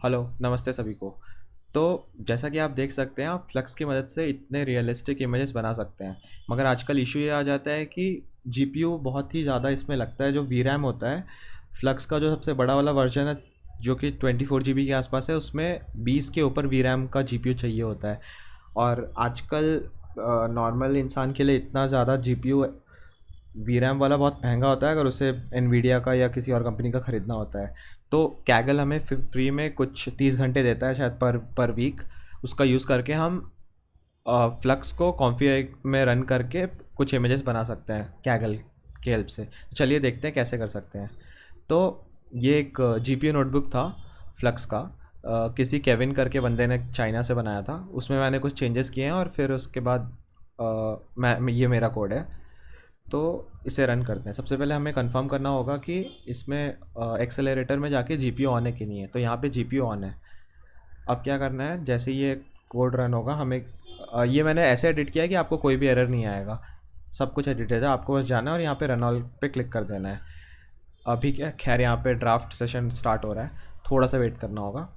Hello, नमस्ते सभी को। तो जैसा कि आप देख सकते हैं, आप फ्लक्स की मदद से इतने रियलिस्टिक इमेजेस बना सकते हैं। मगर आजकल इशू ये आ जाता है कि जीपीयू बहुत ही ज़्यादा इसमें लगता है। जो वीरैम होता है फ्लक्स का, जो सबसे बड़ा वाला वर्जन है, जो कि 24 GB के आसपास है, उसमें 20 के ऊपर वीरैम का जीपीयू चाहिए होता है। और आजकल नॉर्मल इंसान के लिए इतना ज़्यादा जीपीयू वीरैम वाला बहुत महंगा होता है, अगर उसे एनवीडिया का या किसी और कंपनी का ख़रीदना होता है। तो कैगल हमें फ्री में कुछ 30 घंटे देता है शायद पर वीक। उसका यूज़ करके हम फ्लक्स को कॉन्फ़िग में रन करके कुछ इमेजेस बना सकते हैं कैगल की हेल्प से। तो चलिए देखते हैं कैसे कर सकते हैं। तो ये एक जीपीयू नोटबुक था फ्लक्स का। किसी केविन करके बंदे ने चाइना से बनाया था। उसमें मैंने कुछ चेंजेस किए हैं और फिर उसके बाद ये मेरा कोड है। तो इसे रन करते हैं। सबसे पहले हमें कंफर्म करना होगा कि इसमें एक्सेलरेटर में जाके जीपीयू ऑन है कि नहीं है। तो यहाँ पे जीपीयू ऑन है। अब क्या करना है, जैसे ये कोड रन होगा हमें ये मैंने ऐसे एडिट किया है कि आपको कोई भी एरर नहीं आएगा। सब कुछ एडिटेड है, आपको बस जाना है और यहाँ पे रन ऑल पे क्लिक कर देना है। अभी क्या खैर यहाँ पे ड्राफ्ट सेशन स्टार्ट हो रहा है, थोड़ा सा वेट करना होगा।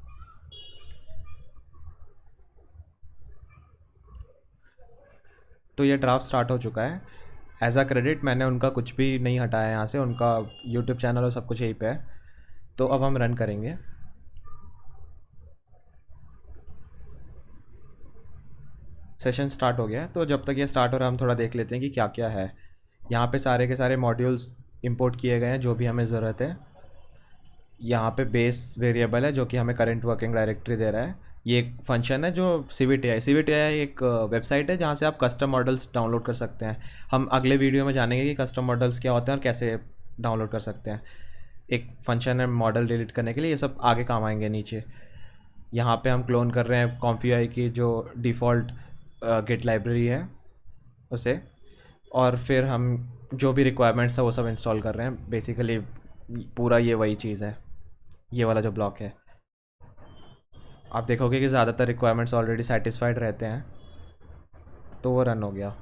तो ये ड्राफ्ट स्टार्ट हो चुका है। एज अ क्रेडिट मैंने उनका कुछ भी नहीं हटाया यहाँ से, उनका यूट्यूब चैनल और सब कुछ यहीं पे है। तो अब हम रन करेंगे। सेशन स्टार्ट हो गया है। तो जब तक ये स्टार्ट हो रहा है हम थोड़ा देख लेते हैं कि क्या क्या है। यहाँ पे सारे के सारे मॉड्यूल्स इंपोर्ट किए गए हैं जो भी हमें ज़रूरत है। यहाँ पे बेस वेरिएबल है जो कि हमें करंट वर्किंग डायरेक्टरी दे रहा है। ये एक फंक्शन है जो सी वी टी आई एक वेबसाइट है जहाँ से आप कस्टम मॉडल्स डाउनलोड कर सकते हैं। हम अगले वीडियो में जानेंगे कि कस्टम मॉडल्स क्या होते हैं और कैसे डाउनलोड कर सकते हैं। एक फंक्शन है मॉडल डिलीट करने के लिए, ये सब आगे काम आएंगे नीचे। यहाँ पे हम क्लोन कर रहे हैं कॉन्फ़िग की जो डिफ़ॉल्ट गिट लाइब्रेरी है उसे। और फिर हम जो भी रिक्वायरमेंट्स है वो सब इंस्टॉल कर रहे हैं। बेसिकली पूरा ये वही चीज़ है, ये वाला जो ब्लॉक है। आप देखोगे कि ज़्यादातर रिक्वायरमेंट्स ऑलरेडी सेटिस्फाइड रहते हैं। तो वो रन हो गया।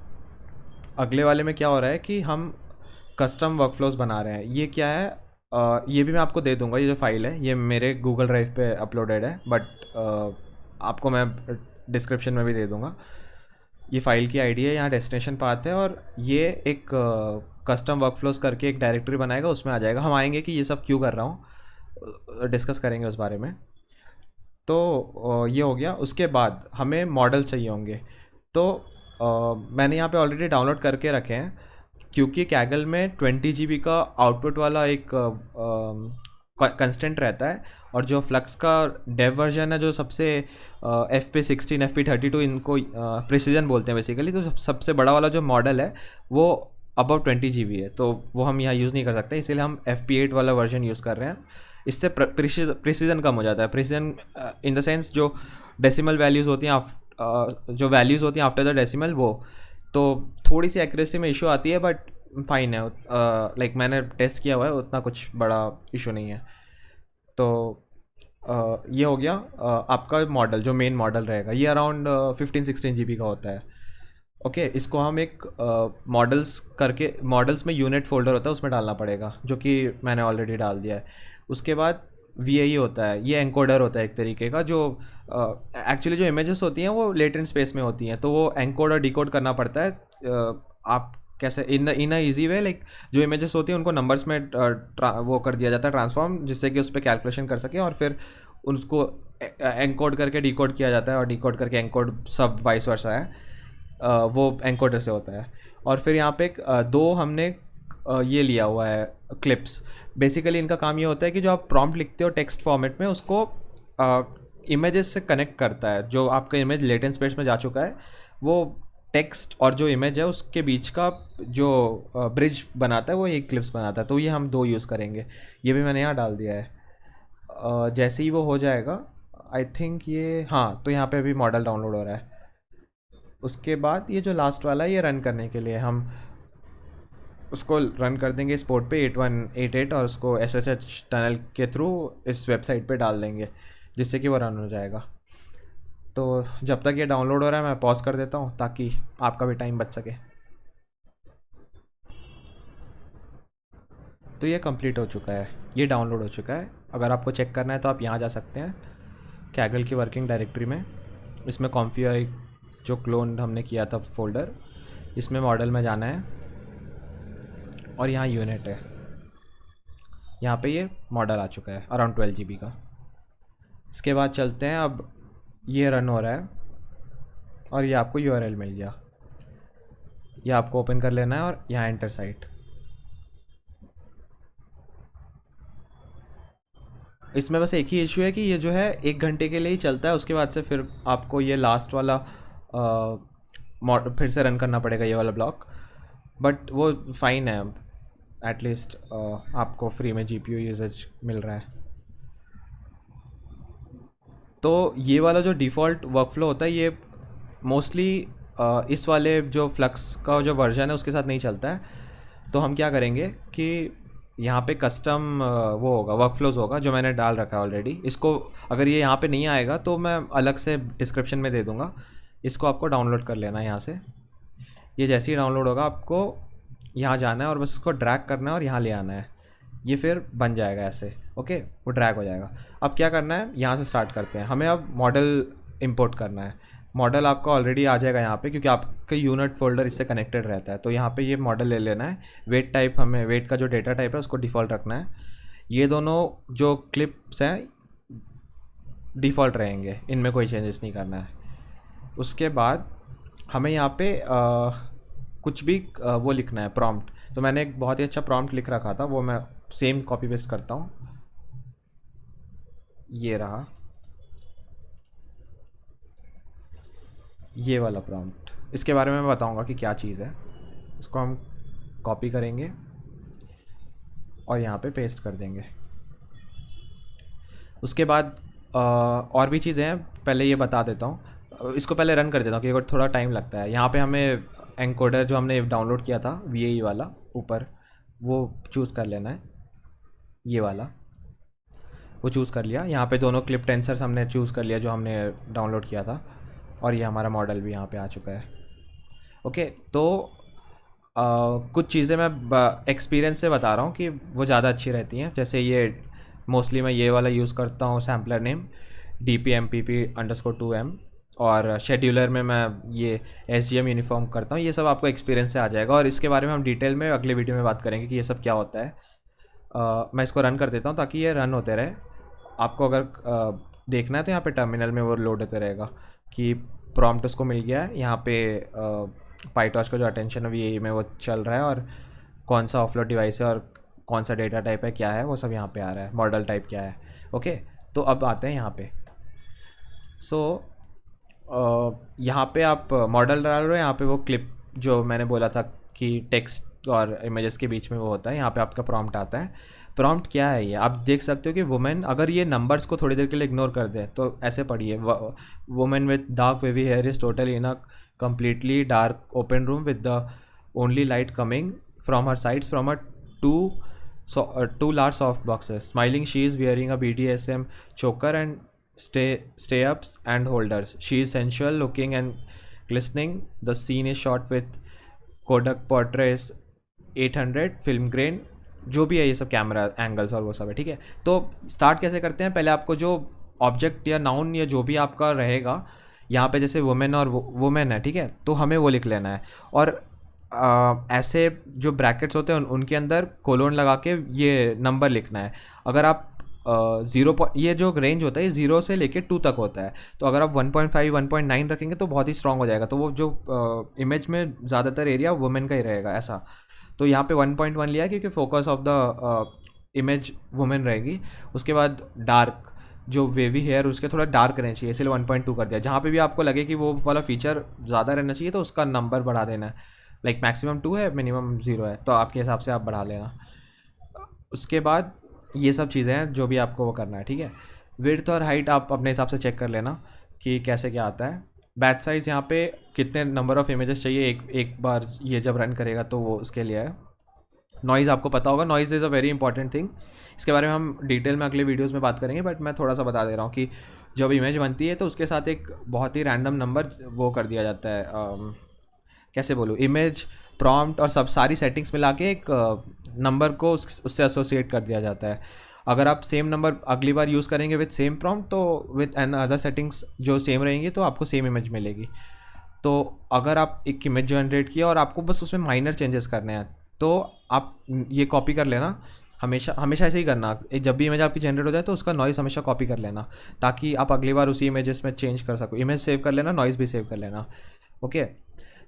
अगले वाले में क्या हो रहा है कि हम कस्टम वर्कफ्लोज बना रहे हैं। ये क्या है, ये भी मैं आपको दे दूंगा। ये जो फाइल है ये मेरे गूगल ड्राइव पे अपलोडेड है, बट आपको मैं डिस्क्रिप्शन में भी दे दूंगा। ये फाइल की आईडी है, यहाँ डेस्टिनेशन पाथ है, और ये एक कस्टम वर्कफ्लोज करके एक डायरेक्टरी बनाएगा, उसमें आ जाएगा। हम आएंगे कि ये सब क्यों कर रहा हूँ, डिस्कस करेंगे उस बारे में। तो ये हो गया। उसके बाद हमें मॉडल चाहिए होंगे। तो मैंने यहाँ पे ऑलरेडी डाउनलोड करके रखे हैं, क्योंकि कैगल में 20 GB का आउटपुट वाला एक कंस्टेंट रहता है। और जो फ्लक्स का डेव वर्जन है, जो सबसे FP16 FP32 इनको प्रिसीजन बोलते हैं बेसिकली, तो सबसे बड़ा वाला जो मॉडल है वो अबाउट 20 GB है। तो वो हम यहाँ यूज़ नहीं कर सकते, इसीलिए हम FP8 वाला वर्जन यूज़ कर रहे हैं। इससे प्रिसीजन कम हो जाता है। प्रिसीजन इन द सेंस जो डेसिमल वैल्यूज़ होती हैं, जो वैल्यूज़ होती हैं आफ्टर द डेसिमल, वो तो थोड़ी सी एक्यूरेसी में इशू आती है, बट फाइन है। लाइक मैंने टेस्ट किया हुआ है, उतना कुछ बड़ा इशू नहीं है। तो ये हो गया। आपका मॉडल जो मेन मॉडल रहेगा ये अराउंड 15-16 GB का होता है। ओके, इसको हम एक मॉडल्स करके, मॉडल्स में यूनिट फोल्डर होता है उसमें डालना पड़ेगा, जो कि मैंने ऑलरेडी डाल दिया है। उसके बाद VAE होता है, ये एंकोडर होता है एक तरीके का, जो एक्चुअली जो इमेजेस होती हैं वो लेटेंट स्पेस में होती हैं, तो वो एनकोड और डिकोड करना पड़ता है। आप कैसे इन अ ईजी वे, लाइक जो इमेजेस होती हैं उनको नंबर्स में वो कर दिया जाता है ट्रांसफॉर्म, जिससे कि उस पर कैलकुलेशन कर सके, और फिर उसको एनकोड करके डिकोड किया जाता है, और डिकोड करके एनकोड, सब वाइस वर्सा है। वो एनकोडर से होता है। और फिर यहाँ पे दो हमने ये लिया हुआ है क्लिप्स। बेसिकली इनका काम ये होता है कि जो आप प्रॉम्प्ट लिखते हो टेक्स्ट फॉर्मेट में, उसको इमेजेस से कनेक्ट करता है। जो आपका इमेज लेटेंट स्पेस में जा चुका है, वो टेक्स्ट और जो इमेज है उसके बीच का जो ब्रिज बनाता है, वो एक क्लिप्स बनाता है। तो ये हम दो यूज़ करेंगे। ये भी मैंने यहाँ डाल दिया है। जैसे ही वो हो जाएगा, आई थिंक ये, हाँ, तो यहाँ पे अभी मॉडल डाउनलोड हो रहा है। उसके बाद ये जो लास्ट वाला है, ये रन करने के लिए हम उसको रन कर देंगे इस पोर्ट पे 8188, और उसको SSH टनल के थ्रू इस वेबसाइट पे डाल देंगे, जिससे कि वो रन हो जाएगा। तो जब तक ये डाउनलोड हो रहा है मैं पॉज कर देता हूँ, ताकि आपका भी टाइम बच सके। तो ये कंप्लीट हो चुका है, ये डाउनलोड हो चुका है। अगर आपको चेक करना है तो आप यहाँ जा सकते हैं। कैगल की वर्किंग डायरेक्टरी में, इसमें कॉन्फिगर जो क्लोन हमने किया था फोल्डर, इसमें मॉडल में जाना है और यहाँ यूनिट है, यहाँ पे ये मॉडल आ चुका है अराउंड 12 GB का। इसके बाद चलते हैं, अब ये रन हो रहा है और ये आपको URL मिल गया, ये आपको ओपन कर लेना है और यहाँ एंटर साइट। इसमें बस एक ही इशू है कि ये जो है 1 घंटे के लिए ही चलता है, उसके बाद से फिर आपको ये लास्ट वाला फिर से रन करना पड़ेगा, ये वाला ब्लॉक, बट वो फाइन है, एटलीस्ट आपको फ्री में GPU यूजेज मिल रहा है। तो ये वाला जो डिफ़ॉल्ट वर्कफ्लो होता है ये मोस्टली इस वाले जो फ्लक्स का जो वर्जन है उसके साथ नहीं चलता है। तो हम क्या करेंगे कि यहाँ पे कस्टम वो होगा, वर्कफ्लोज होगा, जो मैंने डाल रखा है ऑलरेडी। इसको अगर ये यहाँ पे नहीं आएगा तो मैं अलग से डिस्क्रिप्शन में दे दूँगा, इसको आपको डाउनलोड कर लेना है यहाँ से। ये जैसे ही डाउनलोड होगा आपको यहाँ जाना है और बस इसको ड्रैग करना है और यहाँ ले आना है, ये फिर बन जाएगा ऐसे। ओके, वो ड्रैग हो जाएगा। अब क्या करना है, यहाँ से स्टार्ट करते हैं। हमें अब मॉडल इंपोर्ट करना है। मॉडल आपका ऑलरेडी आ जाएगा यहाँ पे, क्योंकि आपका यूनिट फोल्डर इससे कनेक्टेड रहता है। तो यहाँ पे ये मॉडल ले लेना है। वेट टाइप, हमें वेट का जो डेटा टाइप है उसको डिफ़ॉल्ट रखना है। ये दोनों जो क्लिप्स हैं डिफ़ॉल्ट रहेंगे, इनमें कोई चेंजेस नहीं करना है। उसके बाद हमें यहाँ पे कुछ भी वो लिखना है, प्रॉम्प्ट। तो मैंने एक बहुत ही अच्छा प्रॉम्प्ट लिख रखा था, वो मैं सेम कॉपी पेस्ट करता हूँ, ये रहा ये वाला प्रॉम्प्ट। इसके बारे में मैं बताऊंगा कि क्या चीज़ है। इसको हम कॉपी करेंगे और यहाँ पे पेस्ट कर देंगे। उसके बाद और भी चीज़ें हैं, पहले ये बता देता हूँ। इसको पहले रन कर देता हूँ क्योंकि थोड़ा टाइम लगता है। यहाँ पे हमें एनकोडर जो हमने डाउनलोड किया था VAE वाला ऊपर, वो चूज़ कर लेना है, ये वाला वो चूज़ कर लिया। यहाँ पे दोनों क्लिप टेंसर्स हमने चूज़ कर लिया जो हमने डाउनलोड किया था, और ये हमारा मॉडल भी यहाँ पे आ चुका है। ओके, तो कुछ चीज़ें मैं एक्सपीरियंस से बता रहा हूँ कि वो ज़्यादा अच्छी रहती हैं। जैसे ये मोस्टली मैं ये वाला यूज़ करता हूँ, सैम्पलर नेम DPMPP_2M, और शेड्यूलर में मैं ये SGM यूनिफॉर्म करता हूँ। ये सब आपको एक्सपीरियंस से आ जाएगा, और इसके बारे में हम डिटेल में अगले वीडियो में बात करेंगे कि ये सब क्या होता है। मैं इसको रन कर देता हूँ ताकि ये रन होते रहे। आपको अगर देखना है तो यहाँ पे टर्मिनल में वो लोड होते रहेगा कि प्रॉम्प्ट उसको मिल गया है। यहाँ पे पाइटॉर्च का जो अटेंशन है VAE में वो चल रहा है, और कौन सा ऑफलोड डिवाइस है और कौन सा डेटा टाइप है, क्या है, वो सब यहाँ पे आ रहा है, मॉडल टाइप क्या है। ओके, तो अब आते हैं यहाँ पे। यहाँ पे आप मॉडल डाल रहे हो, यहाँ पे वो क्लिप जो मैंने बोला था कि टेक्स्ट और इमेजेस के बीच में वो होता है, यहाँ पे आपका प्रॉम्प्ट आता है। प्रॉम्प्ट क्या है ये आप देख सकते हो कि वुमेन, अगर ये नंबर्स को थोड़ी देर के लिए इग्नोर कर दे तो ऐसे पढ़िए, women with dark wavy here is total in a completely dark open room with the only light coming from her sides from a two large soft boxes. Smiling, she is wearing a BDSM choker and stay ups and holders. She is sensual looking and glistening. The scene is shot with Kodak Portraits 800 film grain, जो भी है ये सब camera angles और वो सब है। ठीक है, तो स्टार्ट कैसे करते हैं, पहले आपको जो ऑब्जेक्ट या नाउन या जो भी आपका रहेगा, यहाँ पे जैसे वुमेन और वुमेन है, ठीक है, तो हमें वो लिख लेना है। और ऐसे जो ब्रैकेट्स होते हैं उनके अंदर कोलोन लगा के ये नंबर लिखना है। अगर आप 0, ये जो रेंज होता है ये 0 से लेके 2 तक होता है, तो अगर आप 1.5 1.9 रखेंगे तो बहुत ही स्ट्रांग हो जाएगा। तो वो जो इमेज में ज़्यादातर एरिया वुमेन का ही रहेगा ऐसा। तो यहाँ पे 1.1 लिया क्योंकि focus of the image women रहेगी। उसके बाद डार्क, जो वेवी हेयर उसके थोड़ा डार्क रहना चाहिए, इसलिए 1.2 कर दिया। जहाँ पे भी आपको लगे कि वो वाला फीचर ज़्यादा रहना चाहिए तो उसका नंबर बढ़ा देना है। लाइक मैक्सिमम 2 है, मिनिमम 0 है, तो आपके हिसाब से आप बढ़ा लेना। उसके बाद ये सब चीज़ें हैं जो भी आपको वो करना है। ठीक है, विड्थ और हाइट आप अपने हिसाब से चेक कर लेना कि कैसे क्या आता है। बैच साइज़ यहाँ पे कितने नंबर ऑफ़ इमेजेस चाहिए एक बार ये जब रन करेगा, तो वो उसके लिए है। नॉइज़ आपको पता होगा, noise is a very important thing. इसके बारे में हम डिटेल में अगले वीडियोस में बात करेंगे, बट मैं थोड़ा सा बता दे रहा हूँ कि जब इमेज बनती है तो उसके साथ एक बहुत ही रैंडम नंबर वो कर दिया जाता है, कैसे बोलूँ, इमेज प्रॉम्प्ट और सब सारी सेटिंग्स मिला के एक नंबर को उससे एसोसिएट कर दिया जाता है। अगर आप सेम नंबर अगली बार यूज़ करेंगे विथ सेम प्रॉम्प्ट तो विथ एन अदर सेटिंग्स जो सेम रहेंगी तो आपको सेम इमेज मिलेगी। तो अगर आप एक इमेज जनरेट किया और आपको बस उसमें माइनर चेंजेस करने हैं तो आप ये कॉपी कर लेना, हमेशा हमेशा ऐसे ही करना। जब भी इमेज आपकी जनरेट हो जाए तो उसका नॉइज़ हमेशा कॉपी कर लेना, ताकि आप अगली बार उसी इमेजेस में चेंज कर सको। इमेज सेव कर लेना, नॉइज़ भी सेव कर लेना। ओके,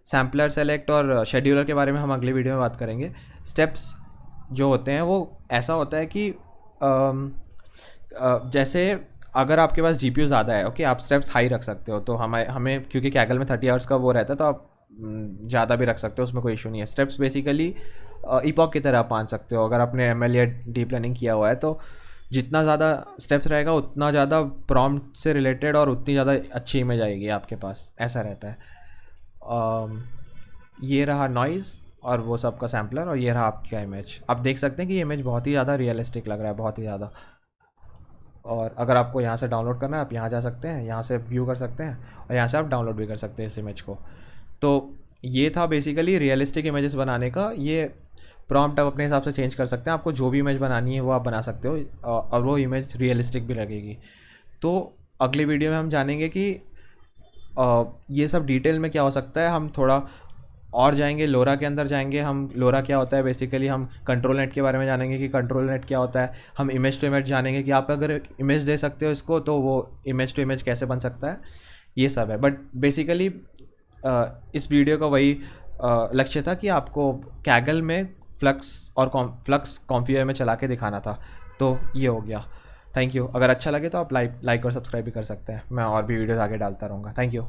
सैम्पलर सेलेक्ट और शेड्यूलर के बारे में हम अगले वीडियो में बात करेंगे। स्टेप्स जो होते हैं वो ऐसा होता है कि जैसे अगर आपके पास जीपीयू ज़्यादा है, ओके, आप स्टेप्स हाई रख सकते हो। तो हमें क्योंकि कैगल में 30 आवर्स का वो रहता है तो आप ज़्यादा भी रख सकते हो, उसमें कोई इशू नहीं है। स्टेप्स बेसिकली ईपॉक की तरह आप मान सकते हो। अगर आपने एमएल या डीप लर्निंग किया हुआ है तो जितना ज़्यादा स्टेप्स रहेगा उतना ज़्यादा प्रॉम्प्ट से रिलेटेड और उतनी ज़्यादा अच्छी इमेज आएगी आपके पास, ऐसा रहता है। ये रहा नॉइज़ और वो सब का सैम्पलर, और ये रहा आपका इमेज। आप देख सकते हैं कि ये इमेज बहुत ही ज़्यादा रियलिस्टिक लग रहा है, बहुत ही ज़्यादा। और अगर आपको यहाँ से डाउनलोड करना है आप यहाँ जा सकते हैं, यहाँ से व्यू कर सकते हैं और यहाँ से आप डाउनलोड भी कर सकते हैं इस इमेज को। तो ये था बेसिकली रियलिस्टिक इमेजेस बनाने का। ये प्रॉम्प्ट आप अपने हिसाब से चेंज कर सकते हैं, आपको जो भी इमेज बनानी है वो आप बना सकते हो और वो इमेज रियलिस्टिक भी लगेगी। तो अगली वीडियो में हम जानेंगे कि ये सब डिटेल में क्या हो सकता है। हम थोड़ा और जाएंगे, लोरा के अंदर जाएंगे हम। लोरा क्या होता है बेसिकली, हम कंट्रोल नेट के बारे में जानेंगे कि कंट्रोल नेट क्या होता है। हम इमेज टू इमेज जानेंगे कि आप अगर इमेज दे सकते हो इसको तो वो इमेज टू इमेज कैसे बन सकता है, ये सब है। बट बेसिकली इस वीडियो का वही लक्ष्य था कि आपको कैगल में फ्लक्स और फ्लक्स कॉन्फ़िगर में चला के दिखाना था। तो ये हो गया। Thank you. अगर अच्छा लगे तो आप लाइक और सब्सक्राइब भी कर सकते हैं। मैं और भी वीडियोज़ आगे डालता रहूँगा। Thank you.